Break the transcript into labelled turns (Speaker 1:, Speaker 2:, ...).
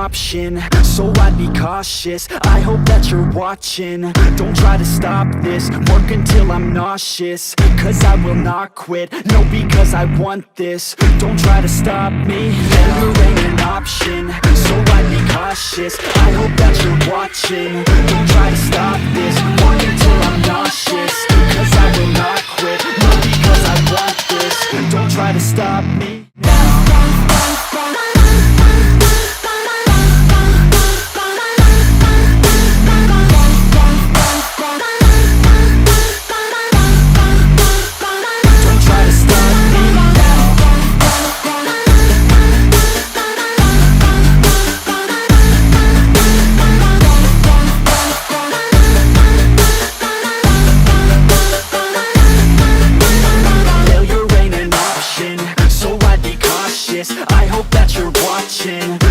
Speaker 1: option, so I'd be cautious. I hope that you're watching. Don't try to stop this, work until I'm nauseous. Cause I will not quit, no, because I want this. Don't try to stop me, failure ain't an option, so I'd be cautious. I hope that you're watching. Don't try to stop this, work until I'm nauseous. Cause I will not quit, no, because I want this. Don't try to stop me. I hope that you're watching.